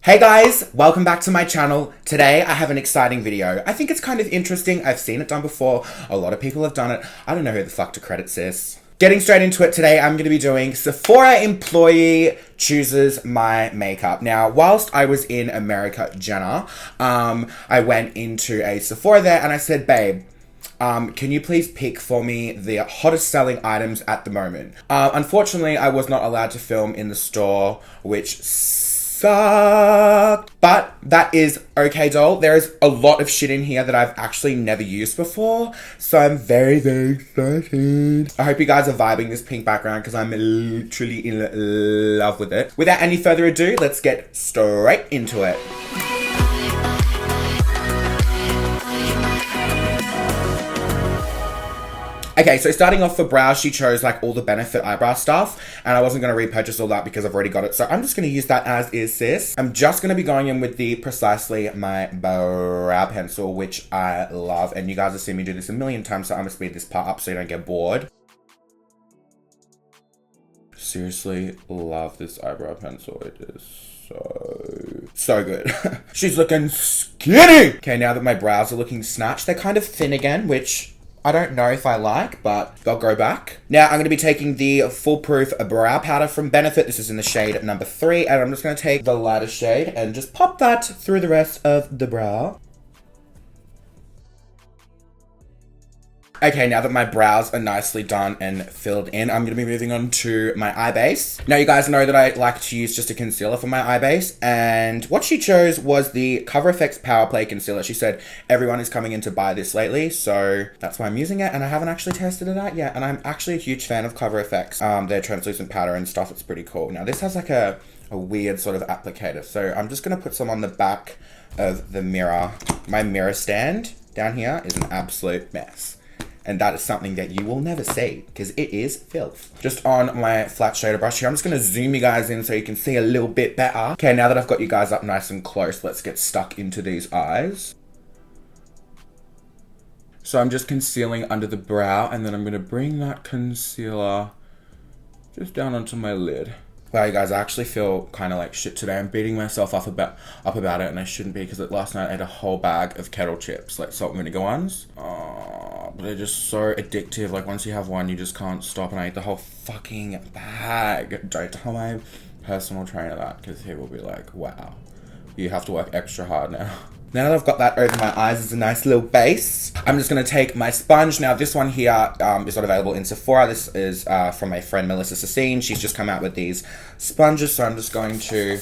Hey guys, welcome back to my channel. Today I have an exciting video. I think it's kind of interesting. I've seen it done before. A lot of people have done it. I don't know who the fuck to credit sis. Getting straight into it today, I'm going to be doing Sephora employee chooses my makeup. Now, whilst I was in America, Jenna, I went into a Sephora there and I said, babe, can you please pick for me the hottest selling items at the moment? Unfortunately, I was not allowed to film in the store, which sucked. But that is okay, doll. There is a lot of shit in here that I've actually never used before, so I'm very, very excited. I hope you guys are vibing this pink background because I'm literally in love with it. Without any further ado, let's get straight into it. Okay, so starting off for brows, she chose like all the Benefit eyebrow stuff, and I wasn't going to repurchase all that because I've already got it, so I'm just going to use that as is, sis. I'm just going to be going in with the Precisely My Brow Pencil, which I love, and you guys have seen me do this a million times, so I'm going to speed this part up so you don't get bored. Seriously, love this eyebrow pencil. It is so good. She's looking skinny! Okay, now that my brows are looking snatched, they're kind of thin again, which I don't know if I like, but they'll go back. Now, I'm going to be taking the Foolproof Brow Powder from Benefit. This is in the shade number 3, and I'm just going to take the lighter shade and just pop that through the rest of the brow. Okay, now that my brows are nicely done and filled in, I'm going to be moving on to my eye base. Now, you guys know that I like to use just a concealer for my eye base, and what she chose was the Cover FX Power Play Concealer. She said everyone is coming in to buy this lately, so that's why I'm using it, and I haven't actually tested it out yet, and I'm actually a huge fan of Cover FX. Their translucent powder and stuff, it's pretty cool. Now, this has like a weird sort of applicator, so I'm just going to put some on the back of the mirror. My mirror stand down here is an absolute mess. And that is something that you will never see because it is filth. Just on my flat shader brush here, I'm just going to zoom you guys in so you can see a little bit better. Okay, now that I've got you guys up nice and close, let's get stuck into these eyes. So I'm just concealing under the brow, and then I'm going to bring that concealer just down onto my lid. Wow, you guys, I actually feel kind of like shit today. I'm beating myself up about it, and I shouldn't be because last night I ate a whole bag of kettle chips, like salt and vinegar ones. But they're just so addictive. Like once you have one, you just can't stop, and I ate the whole fucking bag. Don't tell my personal trainer that because he will be like, wow, you have to work extra hard now. Now that I've got that over my eyes as a nice little base, I'm just going to take my sponge. Now, this one here is not available in Sephora. This is from my friend Melissa Sassine. She's just come out with these sponges, so I'm just going to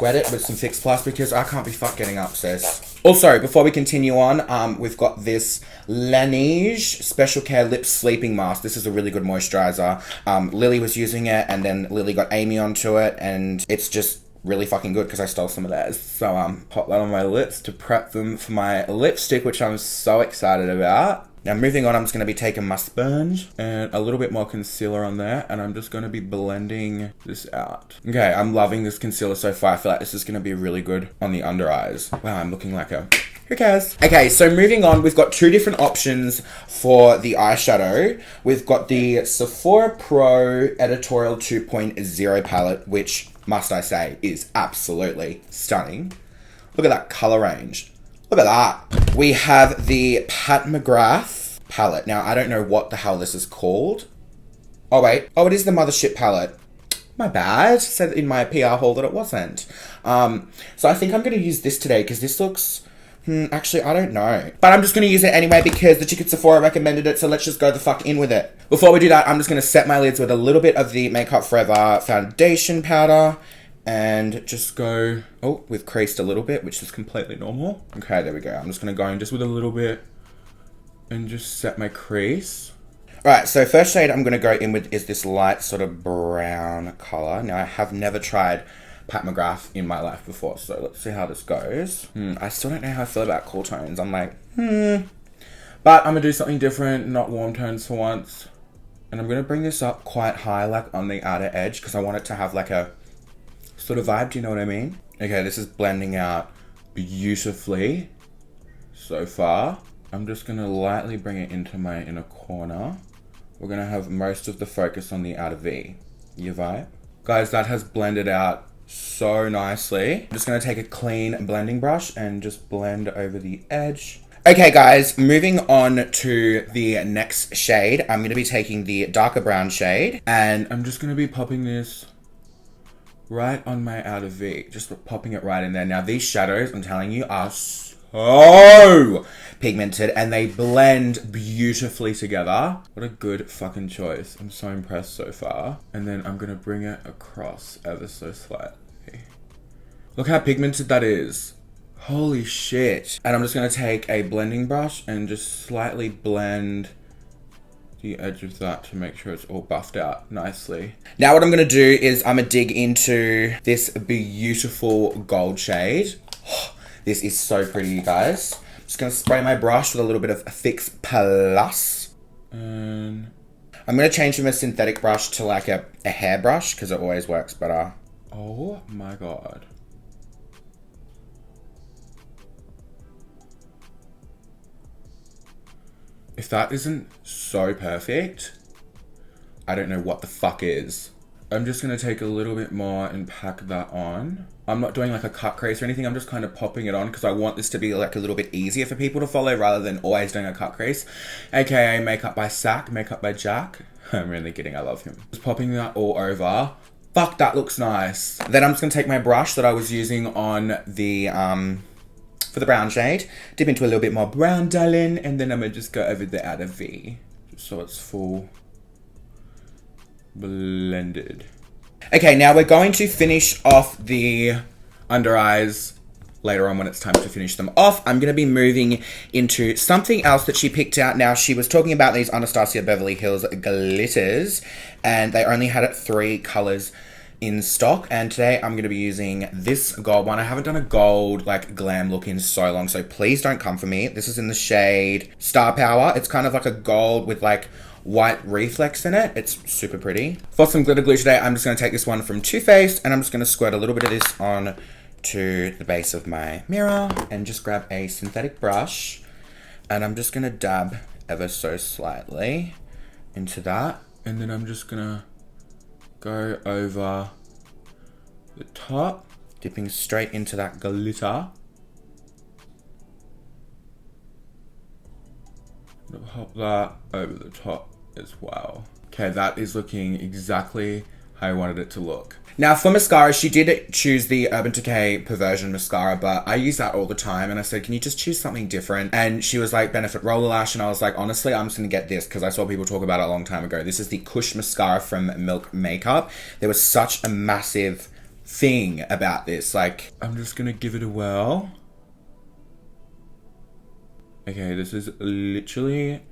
wet it with some Fix Plus because I can't be fucked getting up, sis. Also, before we continue on, we've got this Laneige Special Care Lip Sleeping Mask. This is a really good moisturizer. Lily was using it, and then Lily got Amy onto it, and it's just really fucking good because I stole some of theirs. So pop that on my lips to prep them for my lipstick, which I'm so excited about. Now moving on, I'm just going to be taking my sponge and a little bit more concealer on there, and I'm just going to be blending this out. Okay, I'm loving this concealer so far. I feel like this is going to be really good on the under eyes. Wow, I'm looking like a... Who cares? Okay, so moving on, we've got two different options for the eyeshadow. We've got the Sephora Pro Editorial 2.0 palette, which, must I say, is absolutely stunning. Look at that color range. Look at that. We have the Pat McGrath palette. Now, I don't know what the hell this is called. Oh, wait. Oh, it is the Mothership palette. My bad. Said in my PR haul that it wasn't. So I think I'm going to use this today because this looks... actually, I don't know. But I'm just going to use it anyway because the chick at Sephora recommended it, so let's just go the fuck in with it. Before we do that, I'm just going to set my lids with a little bit of the Makeup Forever foundation powder and just go, with creased a little bit, which is completely normal. Okay, there we go. I'm just going to go in just with a little bit and just set my crease. Alright, so first shade I'm going to go in with is this light sort of brown color. Now, I have never tried Pat McGrath in my life before, so let's see how this goes. I still don't know how I feel about cool tones. I'm like, But I'm going to do something different, not warm tones for once. And I'm going to bring this up quite high, like on the outer edge, because I want it to have like a sort of vibe, do you know what I mean? Okay, this is blending out beautifully so far. I'm just going to lightly bring it into my inner corner. We're going to have most of the focus on the outer V. Your vibe? Guys, that has blended out so nicely. I'm just gonna take a clean blending brush and just blend over the edge. Okay guys, moving on to the next shade. I'm gonna be taking the darker brown shade and I'm just gonna be popping this right on my outer V. Just popping it right in there. Now these shadows, I'm telling you, are so pigmented and they blend beautifully together. What a good fucking choice. I'm so impressed so far. And then I'm gonna bring it across ever so slightly. Look how pigmented that is. Holy shit. And I'm just gonna take a blending brush and just slightly blend the edge of that to make sure it's all buffed out nicely. Now what I'm gonna do is I'm gonna dig into this beautiful gold shade. This is so pretty, you guys. I'm just gonna spray my brush with a little bit of Fix Plus. And I'm gonna change from a synthetic brush to like a hair brush because it always works better. Oh my God. If that isn't so perfect, I don't know what the fuck is. I'm just gonna take a little bit more and pack that on. I'm not doing like a cut crease or anything. I'm just kind of popping it on because I want this to be like a little bit easier for people to follow rather than always doing a cut crease. AKA makeup by Sack, makeup by Jack. I'm really kidding, I love him. Just popping that all over. Fuck, that looks nice. Then I'm just gonna take my brush that I was using on the, for the brown shade, dip into a little bit more brown, darling, and then I'm gonna just go over the outer V, just so it's full blended. Okay, now we're going to finish off the under eyes later on when it's time to finish them off. I'm gonna be moving into something else that she picked out. Now, she was talking about these Anastasia Beverly Hills glitters, and they only had 3 colors in stock, and today I'm going to be using this gold one. I haven't done a gold like glam look in so long, so please don't come for me. This is in the shade Star Power. It's kind of like a gold with like white reflex in it. It's super pretty. For some glitter glue today, I'm just going to take this one from Too Faced and I'm just going to squirt a little bit of this on to the base of my mirror and just grab a synthetic brush and I'm just going to dab ever so slightly into that, and then I'm just going to go over the top, dipping straight into that glitter. I'm gonna pop that over the top as well. Okay, that is looking exactly how I wanted it to look. Now for mascara, she did choose the Urban Decay Perversion mascara, but I use that all the time. And I said, can you just choose something different? And she was like, Benefit Roller Lash. And I was like, honestly, I'm just gonna get this because I saw people talk about it a long time ago. This is the Kush mascara from Milk Makeup. There was such a massive thing about this. Like, I'm just gonna give it a whirl. Okay, this is literally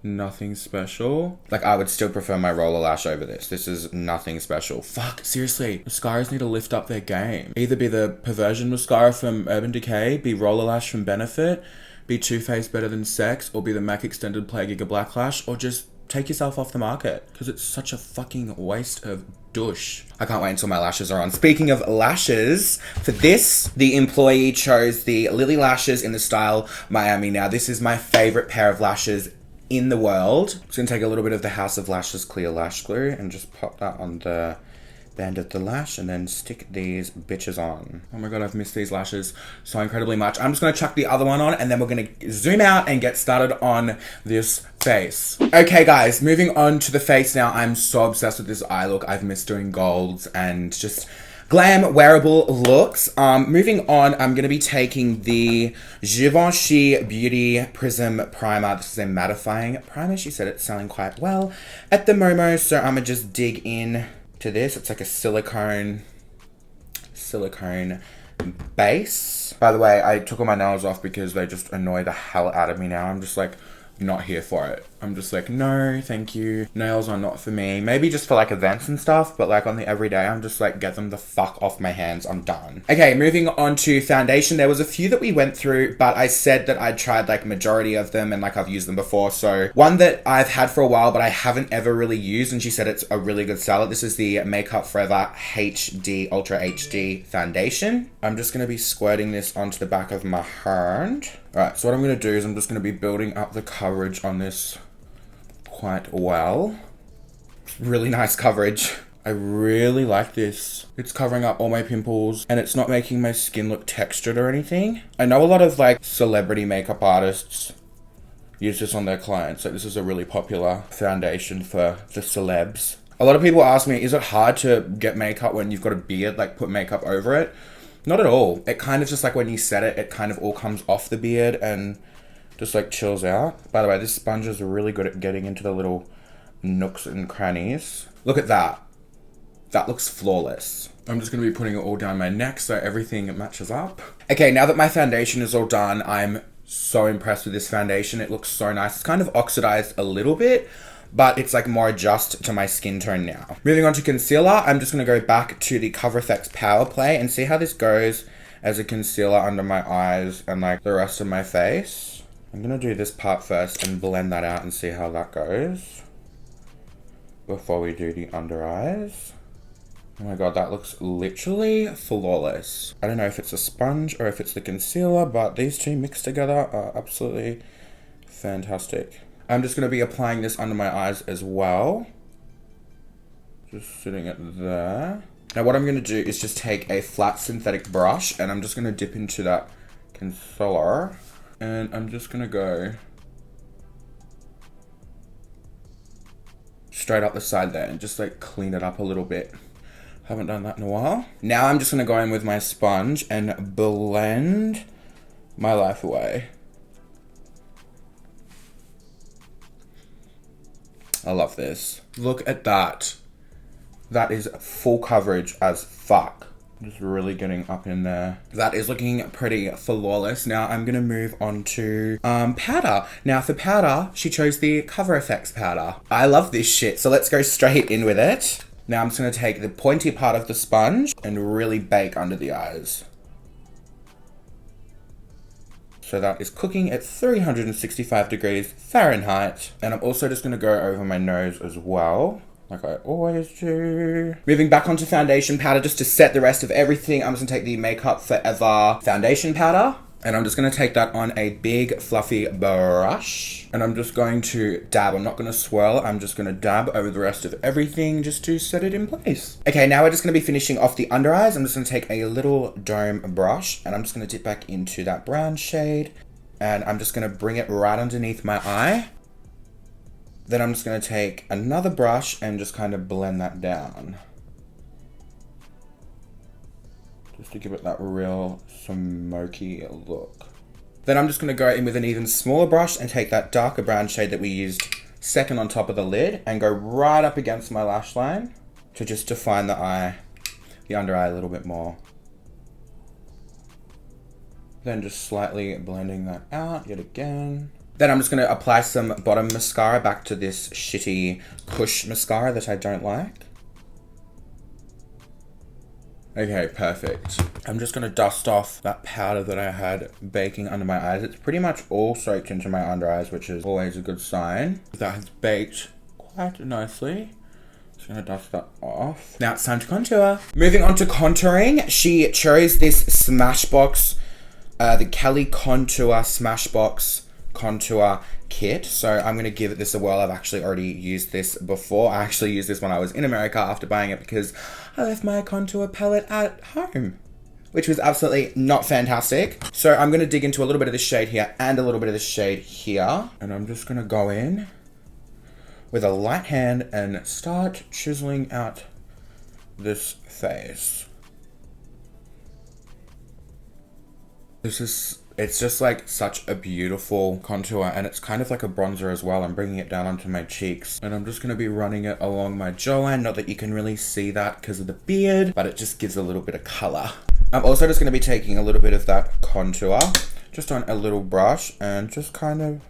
nothing special. Like, I would still prefer my roller lash over this. This is nothing special. Fuck, seriously. Mascaras need to lift up their game. Either be the Perversion mascara from Urban Decay, be Roller Lash from Benefit, be Too Faced Better Than Sex, or be the MAC Extended Play Giga Black Lash, or just take yourself off the market. Because it's such a fucking waste of douche. I can't wait until my lashes are on. Speaking of lashes, for this, the employee chose the Lily Lashes in the style Miami. Now, this is my favorite pair of lashes in the world. I'm just gonna take a little bit of the House of Lashes clear lash glue and just pop that on the band of the lash and then stick these bitches on. Oh my god, I've missed these lashes so incredibly much. I'm just gonna chuck the other one on and then we're gonna zoom out and get started on this face. Okay guys, moving on to the face now. I'm so obsessed with this eye look. I've missed doing golds and just glam wearable looks. Moving on, I'm going to be taking the Givenchy Beauty Prism Primer. This is a mattifying primer. She said it's selling quite well at the Momo, so I'm going to just dig in to this. It's like a silicone base. By the way, I took all my nails off because they just annoy the hell out of me now. I'm just like not here for it. I'm just like, no, thank you. Nails are not for me. Maybe just for like events and stuff, but like on the everyday, I'm just like, get them the fuck off my hands. I'm done. Okay, moving on to foundation. There was a few that we went through, but I said that I'd tried like majority of them and like I've used them before. So one that I've had for a while, but I haven't ever really used, and she said it's a really good seller. This is the Makeup Forever HD Ultra HD Foundation. I'm just gonna be squirting this onto the back of my hand. Alright, so what I'm gonna do is I'm just gonna be building up the coverage on this quite well. Really nice coverage. I really like this. It's covering up all my pimples and it's not making my skin look textured or anything. I know a lot of like celebrity makeup artists use this on their clients. Like this is a really popular foundation for the celebs. A lot of people ask me, is it hard to get makeup when you've got a beard, like put makeup over it? Not at all. It kind of just like when you set it, it kind of all comes off the beard and just like chills out. By the way, this sponge is really good at getting into the little nooks and crannies. Look at that. That looks flawless. I'm just going to be putting it all down my neck so everything matches up. Okay, now that my foundation is all done, I'm so impressed with this foundation. It looks so nice. It's kind of oxidized a little bit, but it's like more adjust to my skin tone now. Moving on to concealer, I'm just going to go back to the Cover FX Power Play and see how this goes as a concealer under my eyes and like the rest of my face. I'm going to do this part first and blend that out and see how that goes before we do the under eyes. Oh my god, that looks literally flawless. I don't know if it's a sponge or if it's the concealer, but these two mixed together are absolutely fantastic. I'm just going to be applying this under my eyes as well. Just sitting it there. Now what I'm going to do is just take a flat synthetic brush and I'm just going to dip into that concealer. And I'm just going to go straight up the side there and just like clean it up a little bit. Haven't done that in a while. Now I'm just going to go in with my sponge and blend my life away. I love this. Look at that. That is full coverage as fuck. Just really getting up in there. That is looking pretty flawless. Now I'm going to move on to powder. Now for powder, she chose the Cover FX powder. I love this shit, so let's go straight in with it. Now I'm just going to take the pointy part of the sponge and really bake under the eyes. So that is cooking at 365 degrees Fahrenheit. And I'm also just going to go over my nose as well, like I always do. Moving back onto foundation powder just to set the rest of everything. I'm just going to take the Makeup Forever foundation powder. And I'm just going to take that on a big fluffy brush. And I'm just going to dab. I'm not going to swirl. I'm just going to dab over the rest of everything just to set it in place. Okay, now we're just going to be finishing off the under eyes. I'm just going to take a little dome brush. And I'm just going to dip back into that brown shade. And I'm just going to bring it right underneath my eye. Then I'm just going to take another brush and just kind of blend that down. Just to give it that real smoky look. Then I'm just going to go in with an even smaller brush and take that darker brown shade that we used second on top of the lid and go right up against my lash line to just define the eye, the under eye a little bit more. Then just slightly blending that out yet again. Then I'm just going to apply some bottom mascara back to this shitty Kush mascara that I don't like. Okay, perfect. I'm just going to dust off that powder that I had baking under my eyes. It's pretty much all soaked into my under eyes, which is always a good sign. That has baked quite nicely. Just going to dust that off. Now it's time to contour. Moving on to contouring, she chose this Smashbox, the Kelly Contour Smashbox contour kit. So I'm going to give this a whirl. I've actually already used this before. I actually used this when I was in America after buying it because I left my contour palette at home, which was absolutely not fantastic. So I'm going to dig into a little bit of this shade here and a little bit of this shade here. And I'm just going to go in with a light hand and start chiseling out this face. It's just like such a beautiful contour, and it's kind of like a bronzer as well. I'm bringing it down onto my cheeks and I'm just going to be running it along my jawline. Not that you can really see that because of the beard, but it just gives a little bit of color. I'm also just going to be taking a little bit of that contour just on a little brush and just kind of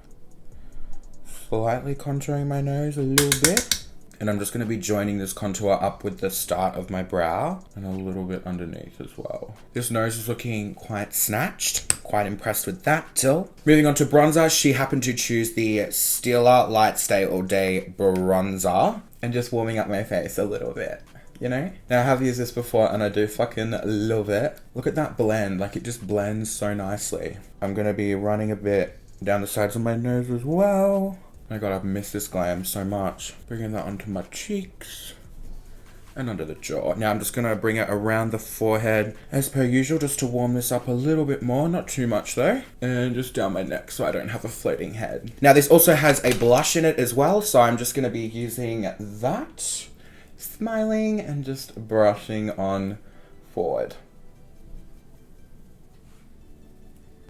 slightly contouring my nose a little bit. And I'm just going to be joining this contour up with the start of my brow and a little bit underneath as well. This nose is looking quite snatched. Quite impressed with that still. Moving on to bronzer, she happened to choose the Stila Light Stay All Day bronzer. And just warming up my face a little bit, you know? Now I have used this before and I do fucking love it. Look at that blend, like it just blends so nicely. I'm going to be running a bit down the sides of my nose as well. Oh my god, I've missed this glam so much. Bringing that onto my cheeks. and under the jaw. Now I'm just going to bring it around the forehead as per usual, just to warm this up a little bit more, not too much though, and just down my neck so I don't have a floating head. Now this also has a blush in it as well, so I'm just going to be using that, smiling and just brushing on forward.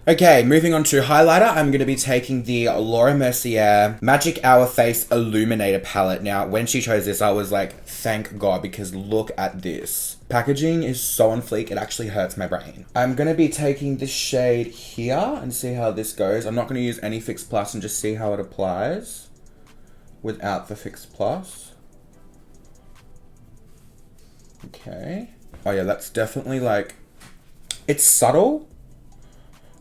Okay, moving on to highlighter, I'm going to be taking the Laura Mercier Magic Hour Face Illuminator palette. Now, when she chose this, I was like, thank God, because look at this. Packaging is so on fleek, it actually hurts my brain. I'm going to be taking this shade here and see how this goes. I'm not going to use any Fix Plus and just see how it applies without the Fix Plus. Okay. Oh yeah, that's definitely like, it's subtle.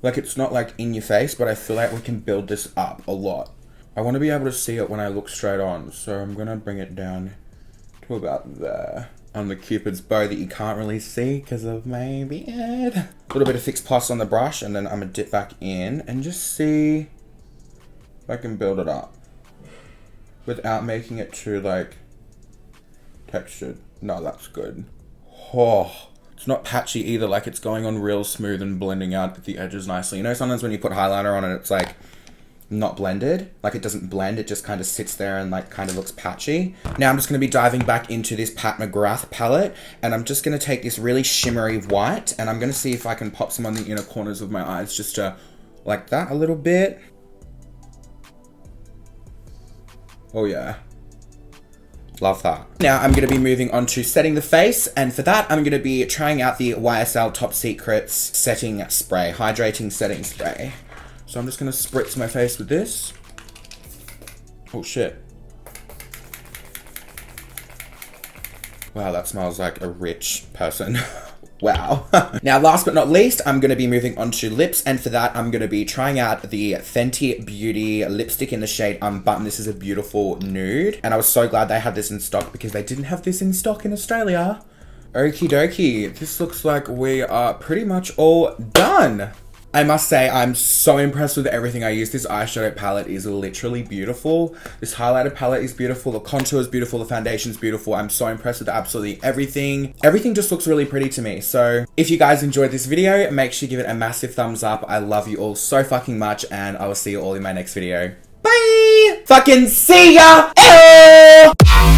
Like, it's not like in your face, but I feel like we can build this up a lot. I want to be able to see it when I look straight on, so I'm going to bring it down to about there. On the Cupid's bow that you can't really see because of my beard. A little bit of Fix Plus on the brush, and then I'm going to dip back in and just see if I can build it up without making it too, like, textured. No, that's good. Oh. It's not patchy either, like it's going on real smooth and blending out at the edges nicely. You know, sometimes when you put highlighter on and it's like not blended, like it doesn't blend, it just kind of sits there and like kind of looks patchy. Now I'm just going to be diving back into this Pat McGrath palette, and I'm just going to take this really shimmery white, and I'm going to see if I can pop some on the inner corners of my eyes just to like that a little bit. Oh yeah. Love that. Now I'm going to be moving on to setting the face, and for that I'm going to be trying out the YSL Top Secrets setting spray, hydrating setting spray. So I'm just going to spritz my face with this. Oh shit. Wow, that smells like a rich person. Wow. Now, last but not least, I'm going to be moving on to lips, and for that, I'm going to be trying out the Fenty Beauty lipstick in the shade Unbutton. This is a beautiful nude, and I was so glad they had this in stock because they didn't have this in stock in Australia. Okie dokie. This looks like we are pretty much all done. I must say, I'm so impressed with everything I use. This eyeshadow palette is literally beautiful. This highlighter palette is beautiful. The contour is beautiful. The foundation is beautiful. I'm so impressed with absolutely everything. Everything just looks really pretty to me. So if you guys enjoyed this video, make sure you give it a massive thumbs up. I love you all so fucking much, and I will see you all in my next video. Bye! Fucking see ya! Ew!